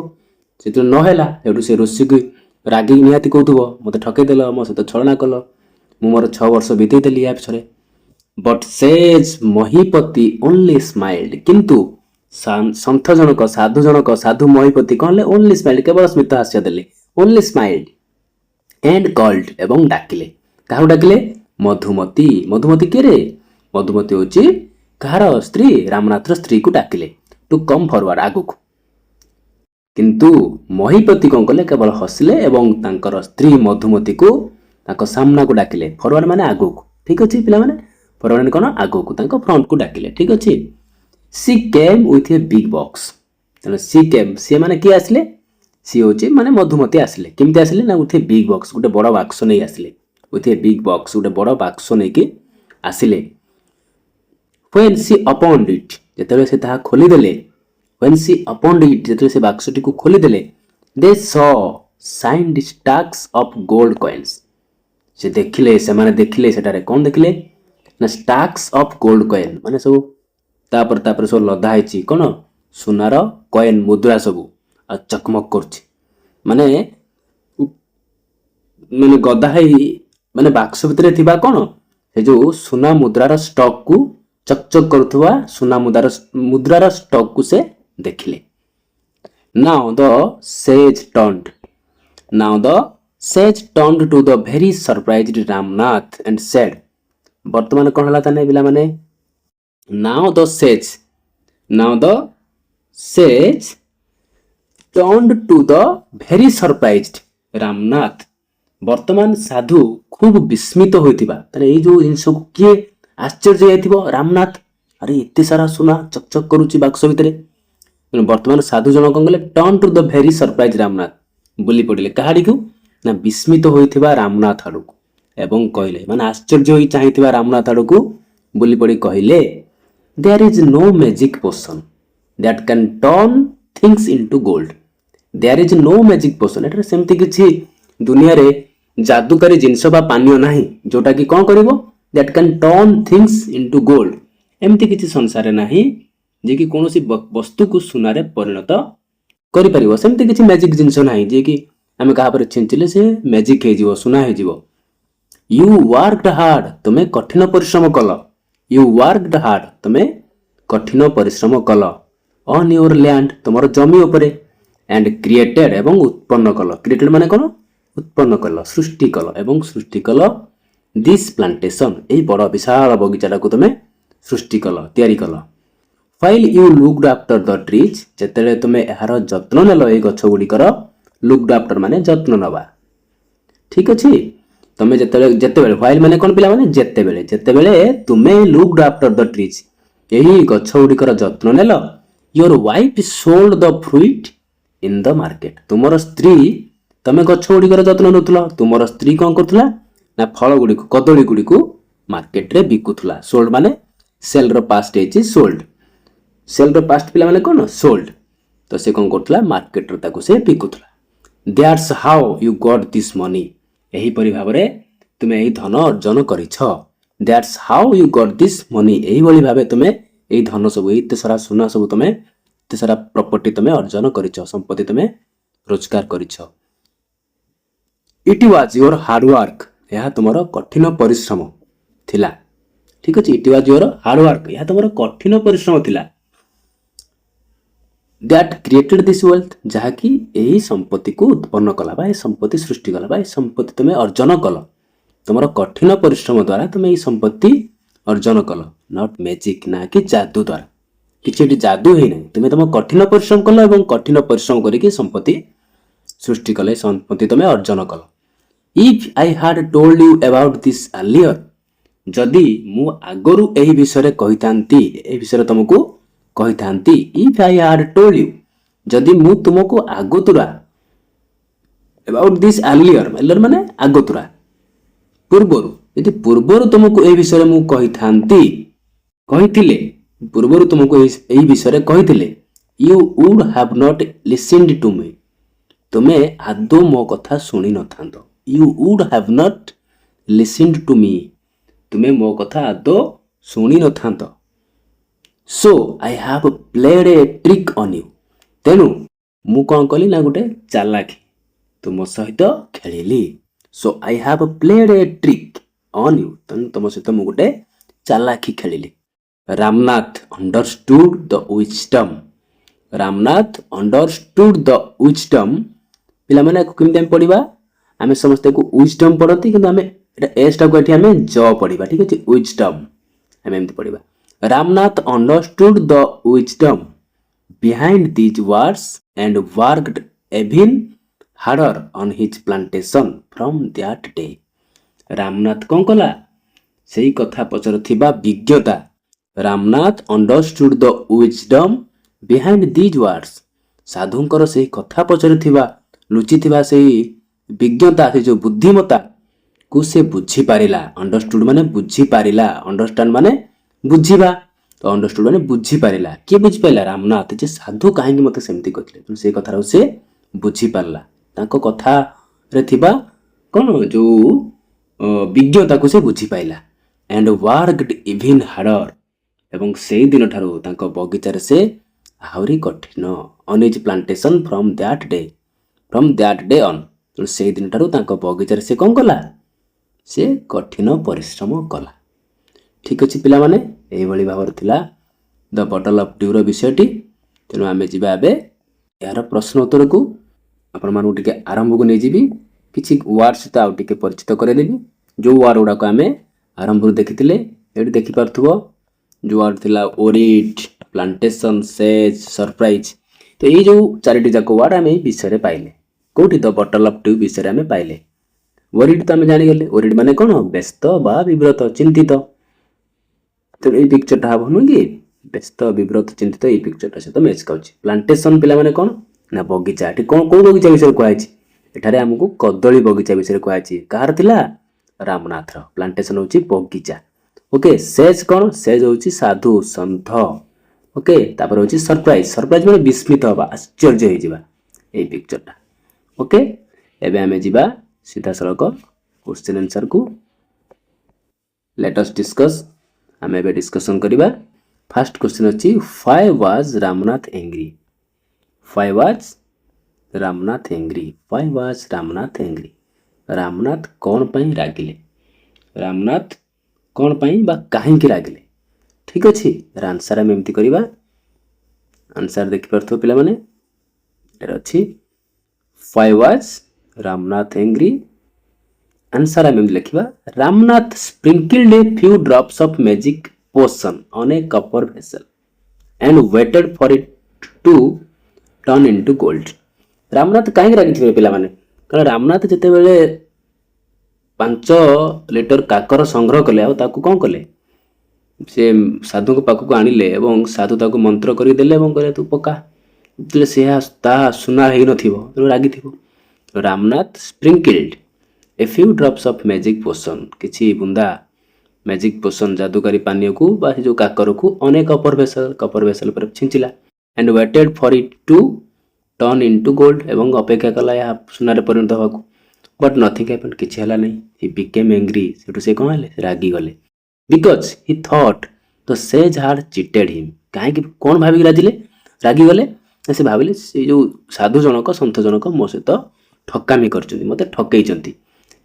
ସେଥିରୁ ନ ହେଲା ସେଠୁ ସେ ଋଷିକୁ ରାଗିକି ନିହାତି କହୁଥିବ ମୋତେ ଠକେଇ ଦେଲ ମୋ ସହିତ ଛଳନା କଲ ମୁଁ ମୋର 6 ବର୍ଷ ବିତେଇ ଦେଲି ୟା ପଛରେ ବଟ୍ ସେଜ୍ ମହିପତି ଓନ୍ଲି ସ୍ମାଇଲ୍ଡ କିନ୍ତୁ ସନ୍ଥ ଜଣକ ସାଧୁ ମହିପତି କ'ଣ ହେଲେ ଓନ୍ଲି ସ୍ମାଇଲ୍ଡ କେବଳ ସ୍ମିତ ହାସ୍ୟ ଦେଲେ ଓନ୍ଲି ସ୍ମାଇଲ୍ଡ ଏଣ୍ଡ କଲ୍ଡ ଏବଂ ଡାକିଲେ କାହାକୁ ଡାକିଲେ ମଧୁମତି କିଏ ମଧୁମତି ହେଉଛି କାହାର ସ୍ତ୍ରୀ ରାମନାଥର ସ୍ତ୍ରୀକୁ ଡାକିଲେ ଟୁ କମ୍ ଫରୱାର୍ଡ ଆଗକୁ କିନ୍ତୁ ମହିପତି କ'ଣ କଲେ କେବଳ ହସିଲେ ଏବଂ ତାଙ୍କର ସ୍ତ୍ରୀ ମଧୁମତିକୁ ତାଙ୍କ ସାମ୍ନାକୁ ଡାକିଲେ ଫରୱାର୍ଡ ମାନେ ଆଗକୁ ଠିକ ଅଛି ପିଲାମାନେ ଫରୱାର୍ଡ ମାନେ କ'ଣ ଆଗକୁ ତାଙ୍କ ଫ୍ରଣ୍ଟକୁ ଡାକିଲେ ଠିକ ଅଛି ସି କେମ୍ ୱିଥ୍ ଏ ବିଗ୍ ବକ୍ସ ତେଣୁ ସିଏ ମାନେ କିଏ ଆସିଲେ ସିଏ ହେଉଛି ମାନେ ମଧୁମତି ଆସିଲେ କେମିତି ଆସିଲେ ନା ୱିଥ୍ ଏ ବିଗ୍ ବକ୍ସ ଗୋଟେ ବଡ଼ ବାକ୍ସ ନେଇ ଆସିଲେ ୱିଥ୍ ଏ ବିଗ୍ ବକ୍ସ ଗୋଟେ ବଡ଼ ବାକ୍ସ ନେଇକି ଆସିଲେ when she opened it ଯେତେବେଳେ ସେ ତାହା ଖୋଲିଦେଲେ ଯେତେବେଳେ ସେ ବାକ୍ସଟିକୁ ଖୋଲିଦେଲେ they saw signed stacks of gold coins ସେମାନେ ଦେଖିଲେ ସେଠାରେ କ'ଣ ଦେଖିଲେ ନା stacks of gold coin ମାନେ ସବୁ ତାପରେ ସବୁ ଲଦା ହେଇଛି କ'ଣ ସୁନାର କଏନ ମୁଦ୍ରା ସବୁ ଆଉ ଚକମକ କରୁଛି ମାନେ ଗଦା ହେଇ ମାନେ ବାକ୍ସ ଭିତରେ ଥିବା କ'ଣ ସେ ଯୋଉ ସୁନା ମୁଦ୍ରାର ଷ୍ଟକକୁ ଚକଚକ କରୁଥିବା ସୁନା ମୁଦ୍ରାର ଷ୍ଟକକୁ ସେ ଦେଖିଲେ now the sage turned to the very surprised Ramnath and said ବର୍ତ୍ତମାନ କ'ଣ ହେଲା ତାନେ ପିଲାମାନେ now the sage turned to the very surprised Ramnath ବର୍ତ୍ତମାନ ସାଧୁ ଖୁବ୍ ବିସ୍ମିତ ହୋଇଥିବା ତାହେଲେ ଏଇ ଯୋଉ ଜିନିଷକୁ କିଏ ଆଶ୍ଚର୍ଯ୍ୟ ହେଇଥିବ ରାମନାଥ ଆରେ ଏତେ ସାରା ସୁନା ଚକଚକ କରୁଛି ବାକ୍ସ ଭିତରେ ବର୍ତ୍ତମାନ ସାଧୁ ଜଣ କ'ଣ କଲେ turn to the very surprise Ramnath ବୁଲି ପଡ଼ିଲେ କାହାଡ଼ିକୁ ନା ବିସ୍ମିତ ହୋଇଥିବା ରାମନାଥ ଆଡ଼କୁ ଏବଂ କହିଲେ ମାନେ ଆଶ୍ଚର୍ଯ୍ୟ ହୋଇ ଚାହିଁଥିବା ରାମନାଥ ଆଡ଼କୁ ବୁଲି ପଡ଼ି କହିଲେ there is no magic potion that can turn things into gold there is no magic potion ଏଠାରେ ସେମିତି କିଛି ଦୁନିଆରେ जादूकारी जिनस बा पानीय नाही जोटा कि कौन करिवो that can turn things into gold एमती किछि संसार नाही जे कि कोनोसी वस्तु को सुना रे परिणत करि परिवो सेमती किछि मैजिक जिनस नाही जे कि आमे कहा पर छिंचिले से मैजिक हे जिवो सुना हे जिवो यू वर्कड हार्ड तुमे कठिन परिश्रम कल यू वर्कड हार्ड तुमे कठिन परिश्रम कल ऑन योर लैंड तुमर जमी उपरे एंड क्रिएटेड एवं उत्पन्न कल क्रिएटेड माने कोन उत्पन्न कल सृष्टि कल एवं सृष्टि कल दिस प्लांटेशन एई बड़ विशाल बगीचाटा को तुमे सृष्टि कल तयारी कल while you looked after the trees जेतेले तुमे एहार जत्न नेलो ए गछ गुडीकर लुक्ड आफ्टर माने जत्न नबा ठीक अछि तमे जेतेबेले फाइल माने कोन पिला माने जेतेबेले तुमे लुक्ड आफ्टर द ट्रीज एही गछ गुडीकर जत्न नेलो your wife sold the fruit in the market तुमर स्त्री तमे गछ गुडीकर जत्न नउतलो तुमर स्त्री कोन करथला ना फल गुडी कदली गुडी को मार्केट रे बिकुथला सोल्ड माने cell row past Aichi sold cell row past पिला माने कोन सोल्ड तो से कोन करथला मार्केट रे ताको से बिकुथला that's how you got this money एही परि भाबरे तुमे एही धन अर्जन करिछ that's how you got this money एही बळी भाबे तुमे एही धन सब एही सारा सुना सब तुमे एते सारा प्रॉपर्टी तुमे अर्जन करिछ संपत्ति तुमे रोजगार करिछ it was your hard work यह तुमरो कठिन परिश्रम थिला ठीक अछि it was your hard work यह तुमरो कठिन परिश्रम थिला दैट क्रिएटेड दिस वेल्थ जहा कि एही संपत्ति को उत्पन्न कला बा ए संपत्ति सृष्टि कला बा ए संपत्ति तुमे अर्जन कल तुमरो कठिन परिश्रम द्वारा तुमे ए संपत्ति अर्जन कल नॉट मैजिक ना कि जादू द्वारा किछि जादू हे नै तुमे तुम कठिन परिश्रम कल एवं कठिन परिश्रम करिके संपत्ति सृष्टि कले संपत्ति तुमे अर्जन कल if I had told you about this earlier जदि मु आगरु एही विषय कहितांती ए विषय तुमको कहितांती if I had told you जदि मु तुमको आगतुरा अबाउट दिस अर्लियर माने आगतुरा पूर्वरु यदि पूर्वरु तुमको ए विषय मु कहितांती कहितिले पूर्वरु तुमको एही विषय कहितिले you would have not listened to me तुमे आदो मो कथा सुनी नथांतो you would have not listened to me तुमे मो कथा आदो सुनी नथांतो so I have played a trick on you तेनु मु कोन कली ना गुटे चालाकी तुम सहित खेलिली so I have played a trick on you तुम सहित मु गुटे चालाकी खेलिली Ramnath understood the wisdom Ramnath understood the wisdom पिला माने केमते पढिबा आमे समस्त को विजडम पढती किंतु आमे एटा एस टा को एठी आमे ज पढिबा ठीक अछि विजडम आमे एमति पढिबा Ramnath understood the wisdom behind these words and worked even harder on his plantation from that day Ramnath कोन कला सेही कथा पचर थिबा विज्ञता Ramnath understood the wisdom behind these words साधुंकर सेही कथा पचर थिबा लुचि थिबा सेही विज्ञता से जो बुद्धिमता को से बुझी पारिला अंडरस्टूड माने बुझी पारिला अंडरस्टैंड माने बुझीबा तो अंडरस्टूड माने बुझी पारिला के बुझी पाइला रामनाथ जे साधु काहेकि मते सेमती कहथिले से कथा रो से बुझी पारला तांको कथा रे थिबा कोन जो विज्ञता को से बुझी पाइला एंड वर्कड इवन हार्डर एवं सेही दिन ठारो तांको बगीचा रे से आहुरी कठिन on his plantation from that day on तो सेही दिन ठारो तांको बगीचा रे से कोन कला से कठिन परिश्रम कला ठीक अछि पिला माने एही भली भाबर थिला द बटल ऑफ ड्यू रो विषयटी तेनु आमे जिबा एबे यार प्रश्न उत्तर को आपण मानु टिके आरंभ को नै जिबी किछि वर्ड्स त आउ टिके परिचित करे देबी जो वर्ड उडा को आमे आरंभ रो देखितिले एडी देखि परथुबो जो वर्ड थिला ओरिट प्लांटेशन सेज सरप्राइज तो ए जो चारिटी जाको वर्ड आमे विषय रे पाइले कोठी द बटल ऑफ ड्यू विषय रे आमे पाइले ओरिट त आमे जानि गेले ओरिट माने कोन व्यस्त बा विव्रत चिंतित तो ए पिक्चर ता भनु कि व्यस्त विव्रत चिंतित ए पिक्चर ता से तो मैच काउची प्लांटेशन पिला माने कोन ना बगीचा एठी कोन को बगीचा विषय कहै छि एठारे हमकु कदली बगीचा विषय कहै छि कार थिला रामनाथ रो प्लांटेशन होची बगीचा ओके सेज कोन सेज होची साधु संत ओके तापर होची सरप्राइज माने विस्मित होबा आश्चर्य होई जिबा ए पिक्चर ता ओके एबे हमें जिबा सीधा सड़क क्वेश्चन आंसर को लेट अस डिस्कस आम ए डिस्कसन करवा फर्स्ट क्वेश्चन अच्छी why was Ramnath angry why was Ramnath angry why was Ramnath angry Ramnath कौन पाई रागिले रामनाथ कौन पाई बा काहींकी रागिले ठीक अच्छे आंसर आम एमती करवा आंसर देखिपार पे माने अच्छी why was Ramnath angry answer आम लिखा Ramnath sprinkled a few drops of magic potion on a copper vessel and waited for it to turn into gold Ramnath कहीं रागी पे माने कारण रामनाथ जिते बेले 5 लिटर काकर संग्रह कले कौन कले से साधु पाखक आनिले एवं साधु ताको मंत्र करदेले कहले तू पका से सुना हो न रागी Ramnath sprinkled a few drops of magic potion किछि बुंदा मैजिक पोशन जादूकारी पानी को बा जो काकर को अनेक कपर वेसल पर छिंचिला and waited for it to turn into gold एवं अपेक्षा कला या सुनारे परिणत होगा बट नथिंग हैपेंड किछि हला नहीं ही बिकेम एंग्री सेटू से कौन हेले रागी गले because he thought the sage hard cheated him कहीं कौन भाविक रागी गले से भाविले से जो साधु जनक सन्थ जनक मो सहित ठकामी कर मत ठकई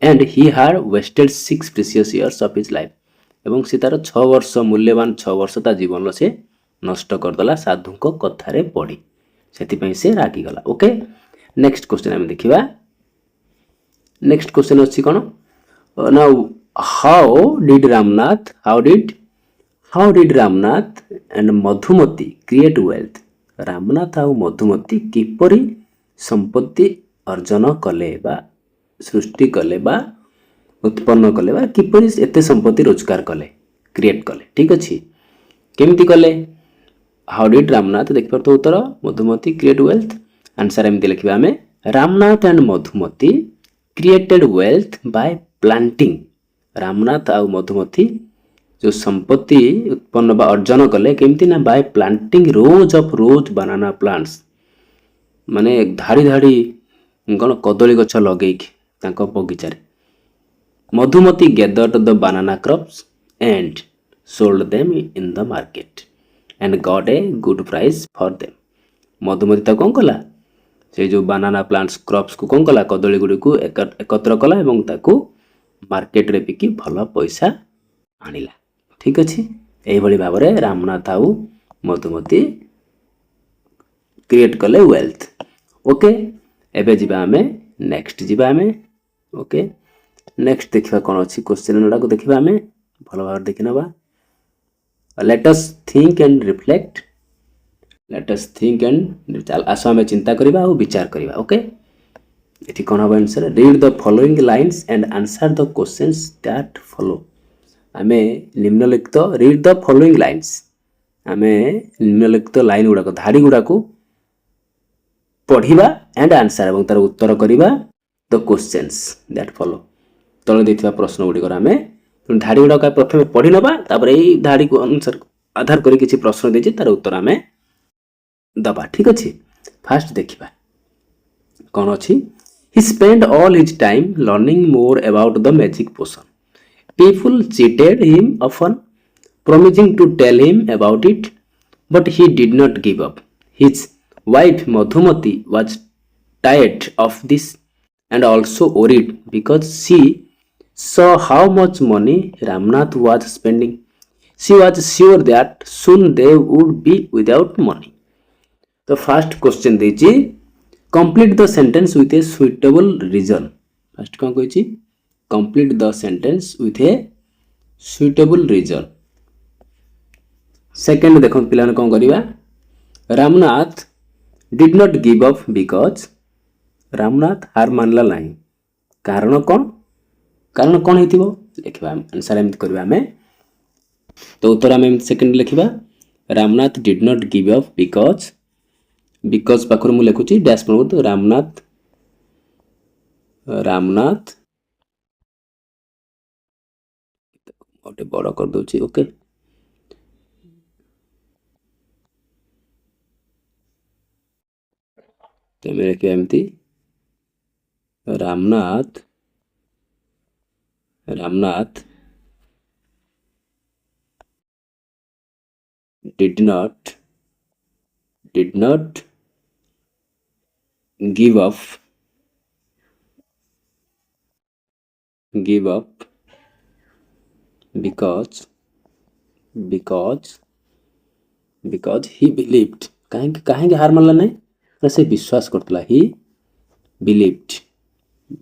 and he had wasted 6 precious years of his life एवं से तार 6 वर्ष मूल्यवान 6 वर्ष ता जीवन से नष्ट करदेला साधु कथार पढ़ी से रागी गला ओके नेक्स्ट क्वेश्चन आम देखा नेक्स्ट क्वेश्चन अच्छी कौन now how did Ramnath and Madhumati create wealth Ramnath आउ मधुमती किपरि संपत्ति अर्जन कले बा सृष्टि कले बा उत्पन्न कले बा किपरि एते संपत्ति रोजगार कले क्रिएट कले ठीक अच्छे केमती कले हाउ डिड रामनाथ देख पार तो उत्तर मधुमती क्रिएट वेल्थ आंसर एमती लिखा आम Ramnath and Madhumati created wealth bye planting Ramnath आउ मधुमती जो संपत्ति उत्पन्न बा अर्जन कले केमती ना by planting rows banana plants माने धाड़ी धाड़ी कौन कदली गछ लगे बगीचार Madhumati gathered the banana crops and sold them in the market and got a good price for them Madhumati तो कौन कला से जो बनाना प्लांट्स क्रॉप्स को कौन कला कदली गुड़ी को एकत्र कला एवं ताको मार्केट रे बिकी भल पैसा आनिला ठीक अच्छे यही भाव में रामनाथ आउ मधुमती क्रिएट कले वेल्थ ओके एबे जीवा आमे नेक्स्ट जीवा आमे ओके नेक्स्ट देखिबा कोन अछि क्वेश्चन नडा को देखिबा आमे भलो भाव देखि नबा let us think and reflect let us think and चल आसो आमे चिंता करिबा और विचार करिबा ओके एठी कोन हबो answer read the following lines and answer the questions that follow आमे निम्नलिखित रीड द फॉलोइंग लाइंस आमे निम्नलिखित लाइन गुडा को धाड़ी गुडा को पढ़िबा एंड आंसर एवं तार उत्तर करिबा द क्वेश्चंस दैट फॉलो तळे देथिबा प्रश्न गुडी आम धाड़ी गुडा का प्रथम पढ़ी नबा तापर एई धाड़ी को आंसर आधार करी किछि प्रश्न देछि तार उत्तर आम दबा ठीक अछि फास्ट देखिबा कोन अछि he spend all his time learning more about the magic potion people cheated him often promising to tell him about it but he did not give up his wife Madhumati was tired of this and also worried because she saw how much money Ramnath was spending. She was sure that soon they would be without money. The first question देछि complete the sentence with a suitable reason. First कौन कहिछि complete the sentence with a suitable reason. Second देखो पिलाने कौन करिबा Ramnath did not give up because Ramnath हार मानला नहीं कारण कौन हेतिबो लिखबा आंसर एमति करबा हमें तो उत्तर हमें सेकंड लिखबा Ramnath did not give up because पाखर मु लिखुची डैश पर तो रामनाथ गोटे बड़ कर दूची ओके तो मेरे क्या एमती Ramnath Ramnath did not give up because he believed କାହିଁକି ହାର ମାନିଲା ନାହିଁ ନା ସେ ବିଶ୍ୱାସ କରୁଥିଲା he believed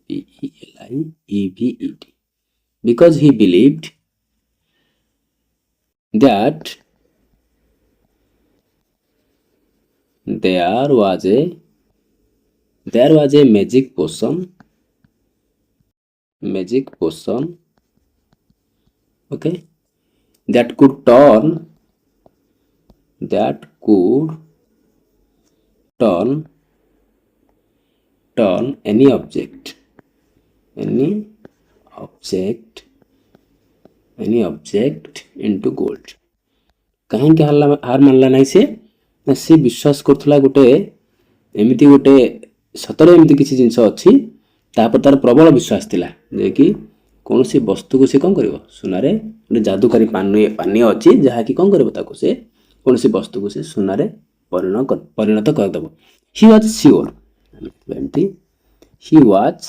BELIEVED because he believed that there was a magic potion okay that could turn any object into gold କାହିଁକି ହାର ମାନିଲା ନାହିଁ ସେ ନା ସେ ବିଶ୍ୱାସ କରୁଥିଲା ଗୋଟେ ଏମିତି ଗୋଟେ ସତରେ ଏମିତି କିଛି ଜିନିଷ ଅଛି ତାପରେ ତାର ପ୍ରବଳ ବିଶ୍ୱାସ ଥିଲା ଯେ କି କୌଣସି ବସ୍ତୁକୁ ସେ କ'ଣ କରିବ ସୁନାରେ ଗୋଟେ ଯାଦୁକାରୀ ପାନୀୟ ଅଛି ଯାହାକି କ'ଣ କରିବ ତାକୁ ସେ କୌଣସି ବସ୍ତୁକୁ ସେ ସୁନାରେ ପରିଣତ କରିଦେବ ହି ୱାଜ୍ ସିଓର ଏମିତି ହି ୱାଜ୍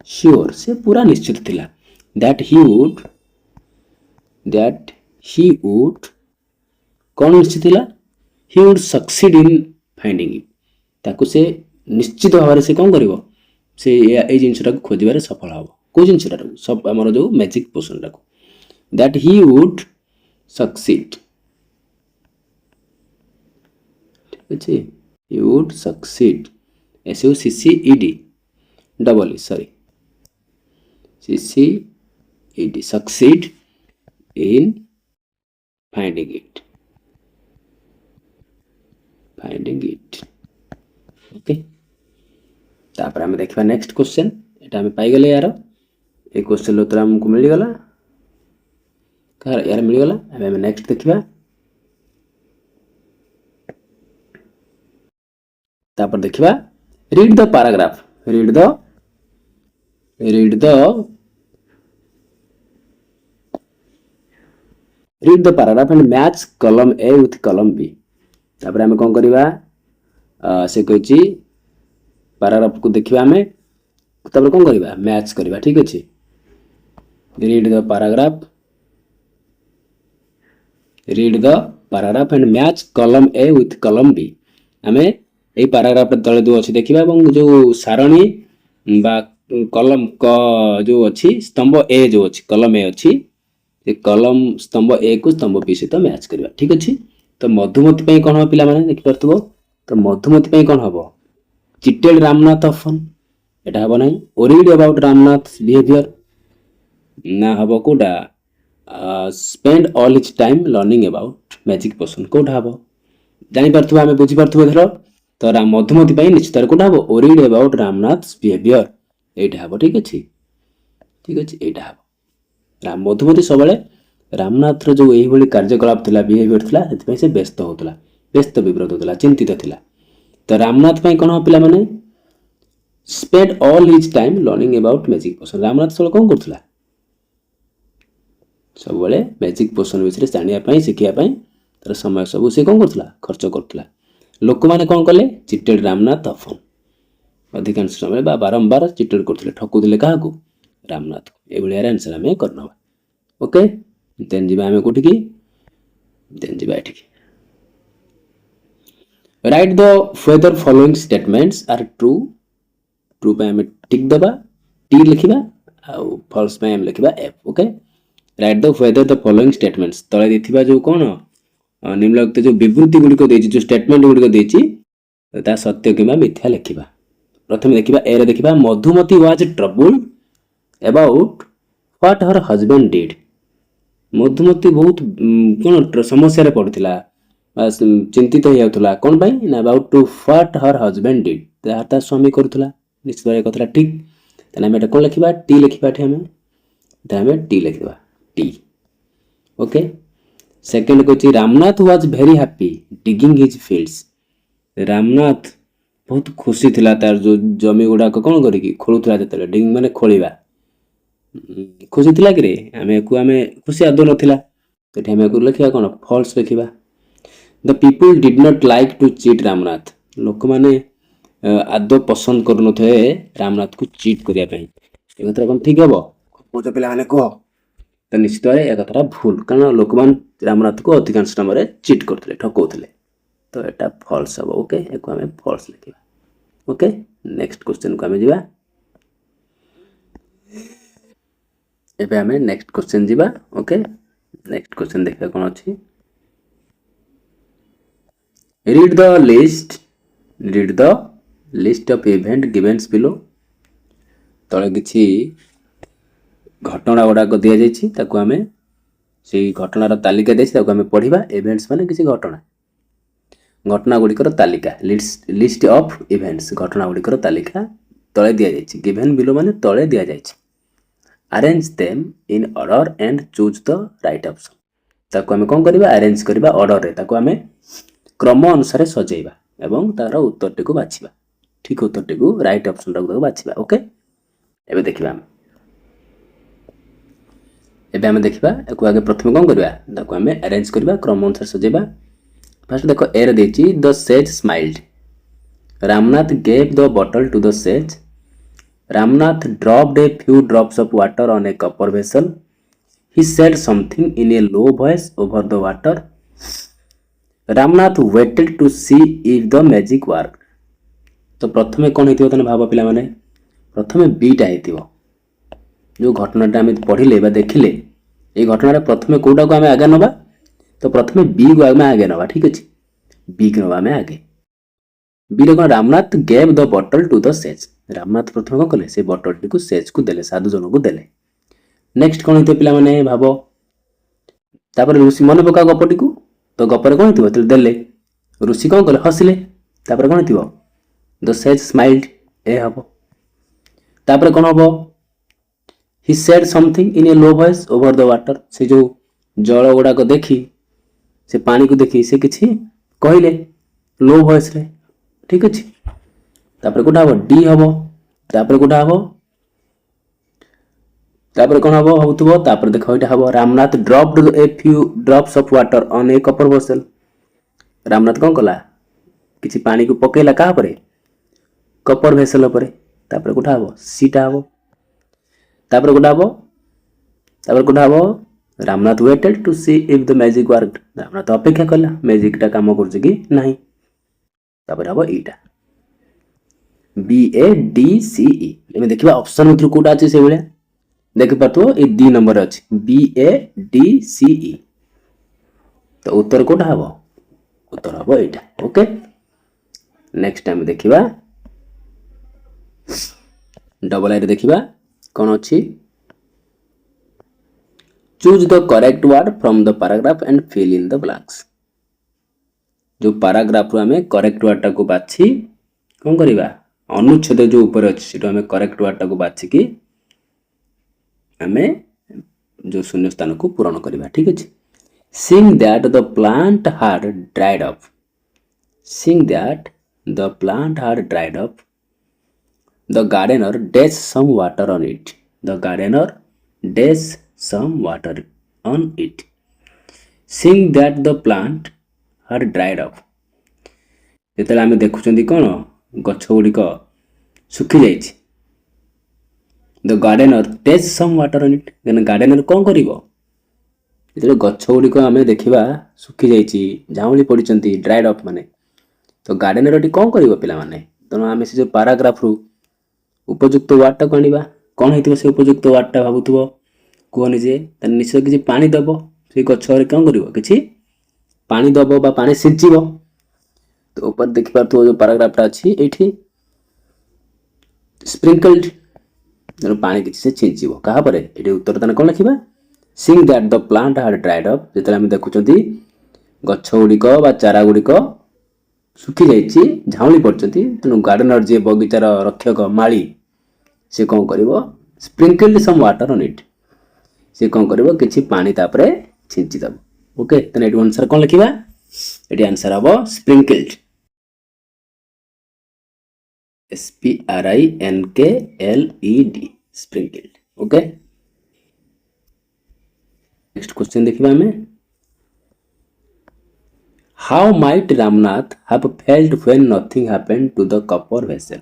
ସିଓର ସେ ପୁରା ନିଶ୍ଚିତ ଥିଲା ଦ୍ୟାଟ୍ ହି ଉଡ୍ କ'ଣ ନିଶ୍ଚିତ ଥିଲା he would succeed in finding it ତାକୁ ସେ ନିଶ୍ଚିତ ଭାବରେ ସେ କ'ଣ କରିବ ସେ ଏଇ ଜିନିଷଟାକୁ ଖୋଜିବାରେ ସଫଳ ହେବ କେଉଁ ଜିନିଷଟାକୁ ଆମର ଯେଉଁ ମ୍ୟାଜିକ୍ ପୋସନ୍ଟାକୁ ଦ୍ୟାଟ୍ ହି ଉଡ୍ ସକ୍ସିଡ୍ ଠିକ୍ ଅଛି he would succeed SUCCED double sorry CCED succeed in finding it okay तापर आम देखा नेक्स्ट क्वेश्चन एटा आम पाइगले यार ये क्वेश्चन उत्तर आमको मिलगला यार मिलगला आम नेक्स्ट देखा तापर देखा read the paragraph and match column A with column B तापर आम कौन करवा से कही पैराग्राफ को देखा आम तापर कौन करवा मैच करवा ठीक अच्छे read the paragraph and match column A with column B आम ये पैराग्राफ तले जो अच्छी देखा जो सारणी बा कलम जो अच्छी स्तंभ ए जो अच्छी कलम ए अच्छी कलम स्तंभ ए को स्तंभ बी सहित मैच करवा ठीक अच्छे तो मधुमती कौन हम पिला माने देखि पारथबो तो मधुमती कौन हम चिटेड रामनाथ ऑफन एटा हबो नाही ओरिड अबाउट रामनाथ बिहेवियर ना हबो कोडा spend all his time learning about magic potion कोडा हबो जानि पारथबो हमें बुझी पारथबो धरो तो मधुमती निश्चित कोडा हबो ओरिड अबाउट रामनाथ बिहेवियर एटा हबो ठीक अछि एटा हबो राम मधुमती सबले रामनाथ जो यही कार्यकलाप थिला बिहेवियर थिला से व्यस्त होतला व्यस्त विब्रत होतला चिंतित थिला तो रामनाथ कौन हम पिला माने spend all his time learning about magic potion Ramnath सब कौन करथला सब बेले मैजिक पोशन विषय जानिया शिखिया तार समय सब से कौन करथला खर्च करथला लोक माने कौन कले चिटेड रामनाथ ऑफन अधिकांश समय बारंबार चिटेड करथले ठकुदले काहाकू रामनाथ को ए भलिया आंसर हमें करना ओके देन जीवा हमें कोठी की देन जीवा एठी write the whether following statements are true true पे हमें टिक दबा टी लिखिबा आ फॉल्स पे हम लिखिबा F okay write the whether the following statements तळे दिथिबा जो कोन निम्नलिखित जो विवृत्ति गुडी को देछि जो स्टेटमेंट गुडी को देछि ता सत्य किबा मिथ्या लिखिबा प्रथम देखिबा ए रे देखिबा Madhumati was troubled about what her husband did Madhumati बहुत कौन समस्या रे पड़थिला चिंतित हो जाउथला कोन भाई ना about to what her husband did ता स्वामी करथला निश्चित भाई कथला ठीक तने हम एटा कोन लिखिबा टी लिखिबा थे हमें टी लिखिबा टी ओके सेकंड कोची Ramnath was very happy digging his fields Ramnath बहुत खुशी थिला तार जो जमी गुडा को कोन करी की खोलुथला जतले डिगिंग माने खोलिबा ଖୁସି ଥିଲା କି ରେ ଆମେ ଖୁସି ଆଦৌ ନଥିଲା ସେଠି ଆମେ ଲେଖିବା କ'ଣ ଫଲ୍ସ ଲେଖିବା। The people did not like to cheat Ramnath ଲୋକମାନେ ଆଦୌ ପସନ୍ଦ କରୁନଥିଲେ ରାମନାଥକୁ ଚିଟ୍ କରିବା ପାଇଁ। ଏ କଥାଟା କ'ଣ ଠିକ୍ ହବ କହୁଛ ପିଲାମାନେ କୁହ? ତ ନିଶ୍ଚିତ ଭାବରେ ଏ କଥାଟା ଭୁଲ କାରଣ ଲୋକମାନେ ରାମନାଥକୁ ଅଧିକାଂଶ ସମୟରେ ଚିଟ୍ କରୁଥିଲେ ଠକଉଥିଲେ ତ ଏଟା ଫଲ୍ସ ହବ। ଓକେ ଏକୁ ଆମେ ଫଲ୍ସ ଲେଖିବା। ଓକେ ନେକ୍ସଟ କ୍ୱେଶ୍ଚନକୁ ଆମେ ଯିବା। ଏବେ ଆମେ ନେକ୍ସଟ କ୍ୱେଶ୍ଚନ ଯିବା। ଓକେ ନେକ୍ସଟ କ୍ୱେଶ୍ଚନ ଦେଖିବା କ'ଣ ଅଛି। Read the list of event givens below ତଳେ କିଛି ଘଟଣା ଗୁଡ଼ାକ ଦିଆଯାଇଛି ତାକୁ ଆମେ ସେଇ ଘଟଣାର ତାଲିକା ଦେଇଛି ତାକୁ ଆମେ ପଢ଼ିବା। ଇଭେଣ୍ଟସ୍ ମାନେ କିଛି ଘଟଣା ଗୁଡ଼ିକର ତାଲିକା ଲିଷ୍ଟ ଅଫ୍ ଇଭେଣ୍ଟସ୍ ଘଟଣା ଗୁଡ଼ିକର ତାଲିକା ତଳେ ଦିଆଯାଇଛି। ଗିଭେନ୍ ବିଲୋ ମାନେ ତଳେ ଦିଆଯାଇଛି। Arrange them in order and choose the right option ତାକୁ ଆମେ କ'ଣ କରିବା ଆରେଞ୍ଜ କରିବା ଅର୍ଡରରେ ତାକୁ ଆମେ କ୍ରମ ଅନୁସାରେ ସଜେଇବା ଏବଂ ତାର ଉତ୍ତରଟିକୁ ବାଛିବା ଠିକ୍ ଉତ୍ତରଟିକୁ ରାଇଟ୍ ଅପସନ୍ଟାକୁ ତାକୁ ବାଛିବା। ଓକେ ଏବେ ଦେଖିବା ଏକୁ ଆଗେ ପ୍ରଥମେ କ'ଣ କରିବା ତାକୁ ଆମେ ଆରେଞ୍ଜ କରିବା କ୍ରମ ଅନୁସାରେ ସଜେଇବା। ଫାର୍ଷ୍ଟ ଦେଖ ଏରେ ଦେଇଛି the sage smiled Ramnath gave the bottle to the sage Ramnath dropped a few drops of water on a copper vessel he said something in a low voice over the water Ramnath waited to see if the magic work. ତ ପ୍ରଥମେ କ'ଣ ହେଇଥିବ ତାହେଲେ ଭାବ ପିଲାମାନେ ପ୍ରଥମେ beta ହେଇଥିବ ଯେଉଁ ଘଟଣାଟା ଆମେ ପଢ଼ିଲେ ବା ଦେଖିଲେ ଏଇ ଘଟଣାରେ ପ୍ରଥମେ କେଉଁଟାକୁ ଆମେ ଆଗେ ନେବା ତ ପ୍ରଥମେ ବିକୁ ଆମେ ଆଗେ ନେବା ଠିକ୍ ଅଛି ବିକୁ ନେବା ଆମେ ଆଗେ। ବିରେ କ'ଣ Ramnath gave the bottle to the sage Ramnath ପ୍ରଥମେ କ'ଣ କଲେ ସେ ବଟଲଟିକୁ ସେଜ୍କୁ ଦେଲେ ସାଧୁ ଜଣକୁ ଦେଲେ। ନେକ୍ସଟ କ'ଣ ହେଇଥିବ ପିଲାମାନେ ଭାବ ତାପରେ ଋଷି ମନେ ପକା ଗପଟିକୁ ତ ଗପରେ କ'ଣ ହେଇଥିବ ଯେତେବେଳେ ଦେଲେ ଋଷି କ'ଣ କଲେ ହସିଲେ ତାପରେ କ'ଣ ହେଇଥିବ ଦ ସେଜ୍ ସ୍ମାଇଲ୍ଡ ଏ ହେବ। ତାପରେ କ'ଣ ହେବ he said something in a low voice over the water ସେ ଯେଉଁ ଜଳ ଗୁଡ଼ାକ ଦେଖି ସେ ପାଣିକୁ ଦେଖି ସେ କିଛି କହିଲେ ଲୋ ଭଏସ୍ରେ ଠିକ୍ ଅଛି। ତାପରେ କୋଉଟା ହେବ ଡି ହେବ। ତାପରେ କୋଉଟା ହେବ ତାପରେ କ'ଣ ହେବ ହେଉଥିବ ତାପରେ ଦେଖ ଏଇଟା ହେବ Ramnath dropped a few drops of water on a copper vessel Ramnath କ'ଣ କଲା କିଛି ପାଣିକୁ ପକେଇଲା କାହା ଉପରେ କପର ଭେସଲ ଉପରେ। ତାପରେ କୋଉଟା ହେବ ସିଟା ହେବ। ତାପରେ କୋଉଟା ହେବ Ramnath waited to see if the magic work Ramnath ଅପେକ୍ଷା କଲା ମ୍ୟାଜିକ୍ଟା କାମ କରୁଛି କି ନାହିଁ। ତାପରେ ହେବ ଏଇଟା BADCE ଏମିତି ଦେଖିବା ଅପସନ୍ ଭିତରୁ କୋଉଟା ଅଛି ସେଇଭଳିଆ ଦେଖିପାରୁଥିବ ଏଇ 2 ନମ୍ବରରେ ଅଛି BADCE ତ ଉତ୍ତର କୋଉଟା ହେବ ଉତ୍ତର ହେବ ଏଇଟା। ଓକେ ନେକ୍ସଟ ଆମେ ଦେଖିବା ଡବଲ ଆଇରେ ଦେଖିବା କ'ଣ ଅଛି choose the correct word from the paragraph and fill in the blanks ଯେଉଁ ପାରାଗ୍ରାଫରୁ ଆମେ କରେକ୍ଟ ୱାର୍ଡଟାକୁ ବାଛି କ'ଣ କରିବା ଅନୁଚ୍ଛେଦ ଯେଉଁ ଉପରେ ଅଛି ସେଠୁ ଆମେ କରେକ୍ଟ ୱାର୍ଡଟାକୁ ବାଛିକି ଆମେ ଯେଉଁ ଶୂନ୍ୟ ସ୍ଥାନକୁ ପୂରଣ କରିବା ଠିକ୍ ଅଛି। Seeing that the plant had dried off the gardener does some water on it seeing that the plant had dried off ଯେତେବେଳେ ଆମେ ଦେଖୁଛନ୍ତି କ'ଣ ଗଛ ଗୁଡ଼ିକ ଶୁଖିଯାଇଛି ଦ ଗାର୍ଡେନର ଟେଚ୍ some water on it gardener କ'ଣ କରିବ ଯେତେବେଳେ ଗଛ ଗୁଡ଼ିକ ଆମେ ଦେଖିବା ଶୁଖିଯାଇଛି ଝାଉଁଳି ପଡ଼ିଛନ୍ତି ଡ୍ରାଏଡ୍ ଅଫ୍ ମାନେ ତ ଗାର୍ଡେନର ଏଠି କ'ଣ କରିବ ପିଲାମାନେ ତେଣୁ ଆମେ ସେ ଯେଉଁ ପାରାଗ୍ରାଫରୁ ଉପଯୁକ୍ତ ୱାର୍ଡଟାକୁ ଆଣିବା କ'ଣ ହେଇଥିବ ସେ ଉପଯୁକ୍ତ ୱାର୍ଡଟା ଭାବୁଥିବ କୁହନି ଯେ ତାହେଲେ ନିଶ୍ଚୟ କିଛି ପାଣି ଦେବ ସେଇ ଗଛରେ କ'ଣ କରିବ କିଛି ପାଣି ଦେବ ବା ପାଣି ସିଞ୍ଚିବ। ତ ଉପରେ ଦେଖିପାରୁଥିବ ଯେଉଁ ପାରାଗ୍ରାଫଟା ଅଛି ଏଇଠି ସ୍ପ୍ରିଙ୍କଲ୍ଡ ତେଣୁ ପାଣି କିଛି ସେ ଛିଞ୍ଚିବ କାହା ପରେ ଏଠି ଉତ୍ତର ତାହେଲେ କ'ଣ ଲେଖିବା Singh that the plant had dried off ଯେତେବେଳେ ଆମେ ଦେଖୁଛନ୍ତି ଗଛ ଗୁଡ଼ିକ ବା ଚାରା ଗୁଡ଼ିକ ଶୁଖିଯାଇଛି ଝାଉଁଳି ପଡ଼ିଛନ୍ତି ତେଣୁ ଗାର୍ଡେନର ଯିଏ ବଗିଚାର ରକ୍ଷକ ମାଳି ସେ କ'ଣ କରିବ ସ୍ପ୍ରିଙ୍କଲ୍ଡ ସମ୍ ୱାଟର ଅନ୍ ଇଟ୍ ସେ କ'ଣ କରିବ କିଛି ପାଣି ତାପରେ ଛିଞ୍ଚି ଦେବ। ଓକେ ତାହେଲେ ଏଠି ଆନ୍ସର କ'ଣ ଲେଖିବା ଏଠି ଆନ୍ସର ହେବ sprinkled SPRINKLED sprinkled. Okay next question देखिबा हमें how might Ramnath have felt when nothing happened to the copper vessel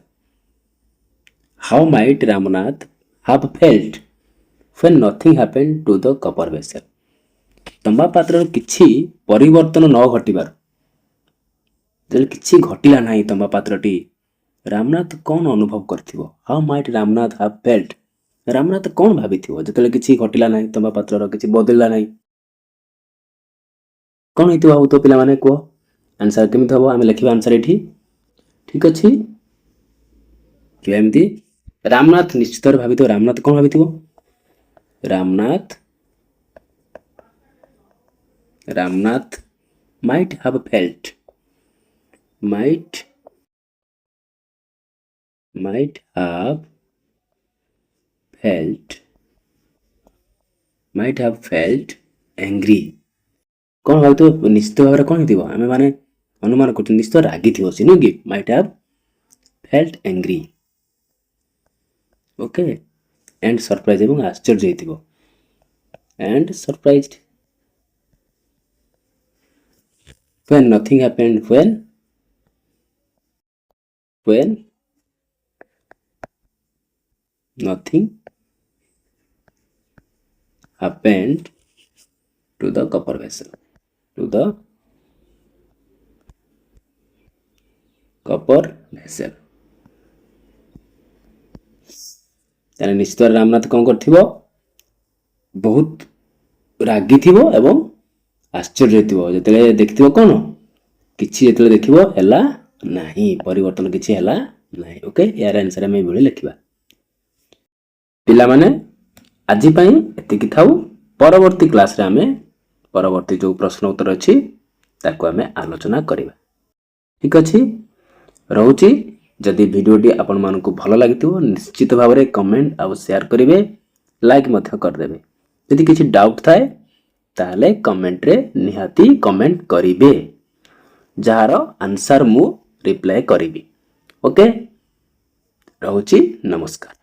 how might Ramnath have felt when nothing happened to the copper vessel तंबा पात्र किछि परिवर्तन न घटिबार जल किछि घटिला नाही तंबा पात्रटी रामनाथ कौन अनुभव करथिबो how might Ramnath have felt Ramnath कौन भाबिथिबो जतले किछि घटिला नाही तंबा पात्रर किछि बदलिला नाही कौन हेतु भाबु तो पिला माने को आंसर केमित हबो आमे लिखिबा आंसर एठी ठीक अछि कि एमती रामनाथ निश्चित भाबितो रामनाथ कौन भाबिथिबो Ramnath might have felt might have felt angry कौन भाई तो निश्चित भाव कौन थी आम मैंने अनुमान कर निश्चित रागी थी सी नुह कि might have felt angry okay and surprise एवं आश्चर्य हो and surprised when nothing happened when nothing happened to the copper vessel ताने निश्चित रामनाथ कौन कर बहुत रागी थिबो एवं आश्चर्य थिबो जतले देखिथिबो कोन किछि जतले देखिबो हैला नाही परिवर्तन किछि हैला नाही ओके यार आंसर हम बोली लिखिबा पिला माने आजि पई एतिकी थाउ परवर्ती क्लास रे हमें परवर्ती जो प्रश्न उत्तर अछि ताको हमें आलोचना करिबा ठीक अछि रहउची जदि वीडियोटी आपण मानकु भलो लागिथिबो निश्चित भाव रे कमेंट आ शेयर करिवे लाइक मध्य कर देबे यदि किछि डाउट थाए ताले कमेंट रे निहाती कमेंट करिवे जार आंसर मु रिप्लाई करिवी ओके रहउची नमस्कार।